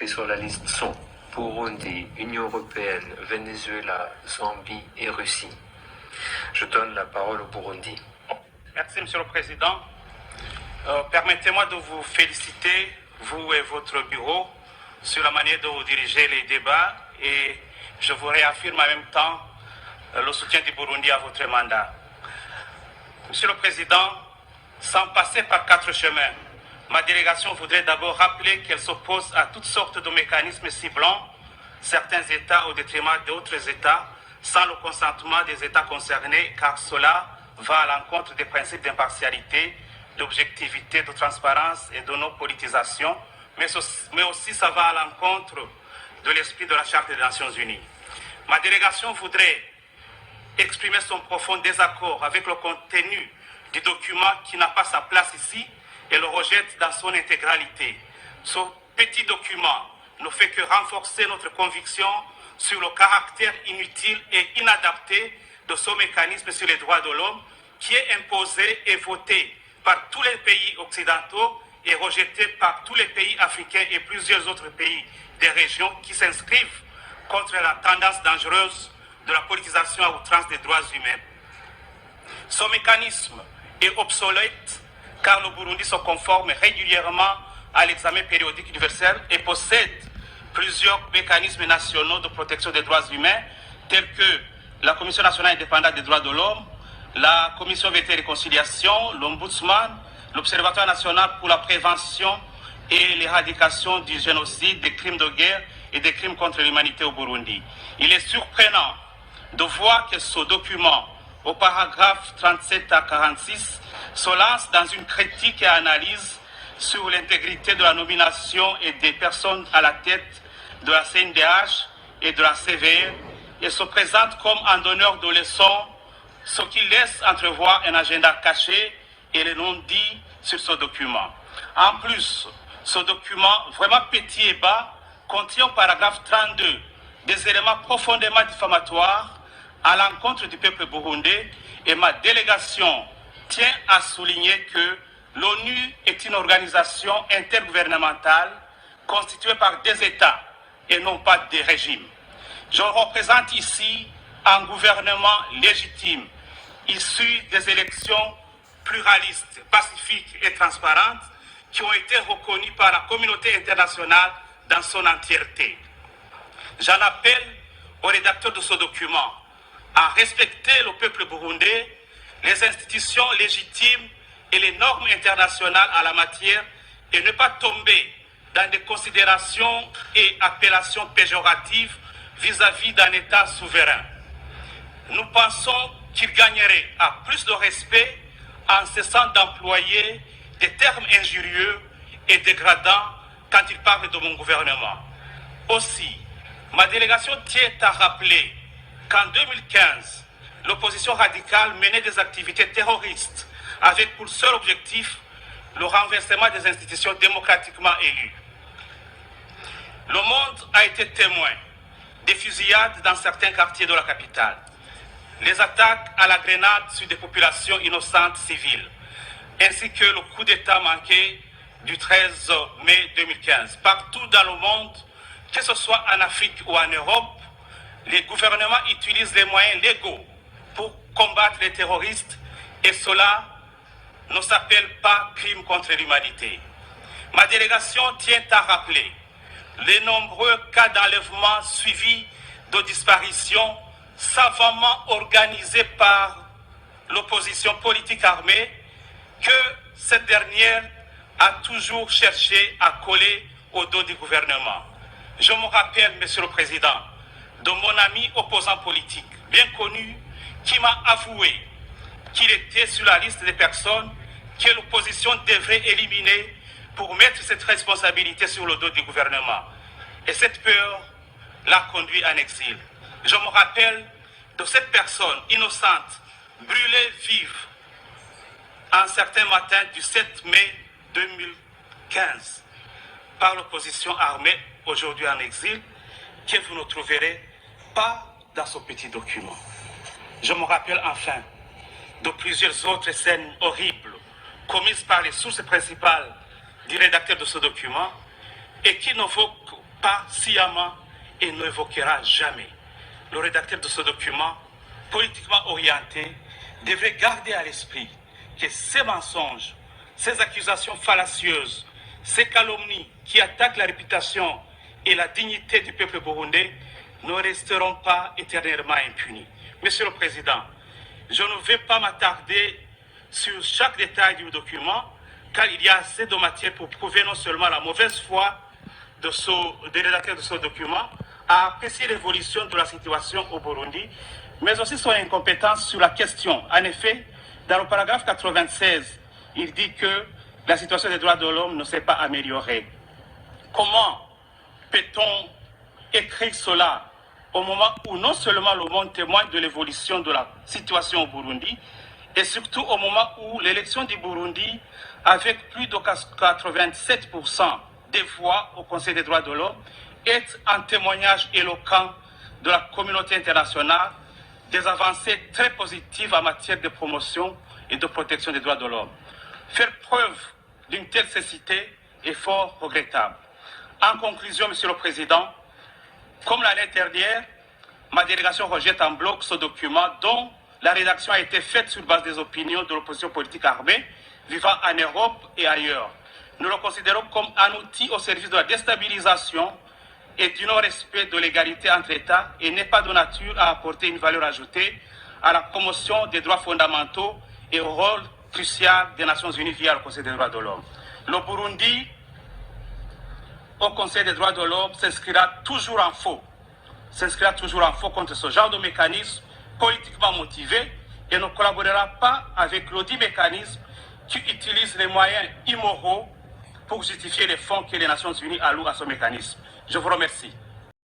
sur la liste sont Burundi, Union européenne, Venezuela, Zambie et Russie. Je donne la parole au Burundi. Merci, Monsieur le Président. Permettez-moi de vous féliciter, vous et votre bureau, sur la manière dont vous dirigez les débats et je vous réaffirme en même temps le soutien du Burundi à votre mandat. Monsieur le Président, sans passer par quatre chemins, ma délégation voudrait d'abord rappeler qu'elle s'oppose à toutes sortes de mécanismes ciblant certains États au détriment d'autres États sans le consentement des États concernés, car cela va à l'encontre des principes d'impartialité, d'objectivité, de transparence et de non-politisation, mais aussi ça va à l'encontre de l'esprit de la Charte des Nations Unies. Ma délégation voudrait exprimer son profond désaccord avec le contenu du document qui n'a pas sa place ici et le rejette dans son intégralité. Ce petit document ne fait que renforcer notre conviction sur le caractère inutile et inadapté de ce mécanisme sur les droits de l'homme qui est imposé et voté par tous les pays occidentaux et rejeté par tous les pays africains et plusieurs autres pays des régions qui s'inscrivent contre la tendance dangereuse de la politisation à outrance des droits humains. Ce mécanisme est obsolète car le Burundi se conforme régulièrement à l'examen périodique universel et possède plusieurs mécanismes nationaux de protection des droits humains tels que la Commission nationale indépendante des droits de l'homme, la Commission vérité et réconciliation, l'Ombudsman, l'Observatoire national pour la prévention et l'éradication du génocide, des crimes de guerre et des crimes contre l'humanité au Burundi. Il est surprenant de voir que ce document, au paragraphe 37 à 46, se lance dans une critique et analyse sur l'intégrité de la nomination et des personnes à la tête de la CNDH et de la CVR et se présente comme un donneur de leçons, ce qui laisse entrevoir un agenda caché et les non-dits sur ce document. En plus, ce document, vraiment petit et bas, contient au paragraphe 32 des éléments profondément diffamatoires à l'encontre du peuple burundais et ma délégation tient à souligner que l'ONU est une organisation intergouvernementale constituée par des États et non pas des régimes. Je représente ici un gouvernement légitime, issu des élections pluralistes, pacifiques et transparentes qui ont été reconnues par la communauté internationale dans son entièreté. J'en appelle aux rédacteurs de ce document à respecter le peuple burundais, les institutions légitimes et les normes internationales en la matière et ne pas tomber dans des considérations et appellations péjoratives vis-à-vis d'un État souverain. Nous pensons qu'il gagnerait à plus de respect en cessant d'employer des termes injurieux et dégradants quand il parle de mon gouvernement. Aussi, ma délégation tient à rappeler qu'en 2015, l'opposition radicale menait des activités terroristes avec pour seul objectif le renversement des institutions démocratiquement élues. Le monde a été témoin des fusillades dans certains quartiers de la capitale, les attaques à la grenade sur des populations innocentes civiles, ainsi que le coup d'État manqué du 13 mai 2015. Partout dans le monde, que ce soit en Afrique ou en Europe, les gouvernements utilisent les moyens légaux pour combattre les terroristes et cela ne s'appelle pas crime contre l'humanité. Ma délégation tient à rappeler les nombreux cas d'enlèvement suivis de disparitions savamment organisés par l'opposition politique armée que cette dernière a toujours cherché à coller au dos du gouvernement. Je me rappelle, Monsieur le Président, de mon ami opposant politique, bien connu, qui m'a avoué qu'il était sur la liste des personnes que l'opposition devrait éliminer pour mettre cette responsabilité sur le dos du gouvernement. Et cette peur l'a conduit en exil. Je me rappelle de cette personne innocente, brûlée vive, un certain matin du 7 mai 2015, par l'opposition armée, aujourd'hui en exil, que vous ne trouverez pas dans ce petit document. Je me rappelle enfin de plusieurs autres scènes horribles commises par les sources principales du rédacteur de ce document et qui n'évoquent pas sciemment et n'évoquera jamais. Le rédacteur de ce document, politiquement orienté, devrait garder à l'esprit que ces mensonges, ces accusations fallacieuses, ces calomnies qui attaquent la réputation et la dignité du peuple burundais ne resteront pas éternellement impunis. Monsieur le Président, je ne vais pas m'attarder sur chaque détail du document, car il y a assez de matière pour prouver non seulement la mauvaise foi des rédacteurs de ce document, à apprécier l'évolution de la situation au Burundi, mais aussi son incompétence sur la question. En effet, dans le paragraphe 96, il dit que la situation des droits de l'homme ne s'est pas améliorée. Comment peut-on écrire cela au moment où non seulement le monde témoigne de l'évolution de la situation au Burundi, et surtout au moment où l'élection du Burundi, avec plus de 87% des voix au Conseil des droits de l'homme, est un témoignage éloquent de la communauté internationale des avancées très positives en matière de promotion et de protection des droits de l'homme. Faire preuve d'une telle cécité est fort regrettable. En conclusion, Monsieur le Président, comme l'année dernière, ma délégation rejette en bloc ce document dont la rédaction a été faite sur base des opinions de l'opposition politique armée vivant en Europe et ailleurs. Nous le considérons comme un outil au service de la déstabilisation et du non-respect de l'égalité entre États et n'est pas de nature à apporter une valeur ajoutée à la promotion des droits fondamentaux et au rôle crucial des Nations Unies via le Conseil des droits de l'homme. Le Burundi, au Conseil des droits de l'homme, s'inscrira toujours en faux contre ce genre de mécanisme politiquement motivé et ne collaborera pas avec l'audit mécanisme qui utilise les moyens immoraux pour justifier les fonds que les Nations Unies allouent à ce mécanisme. Je vous remercie.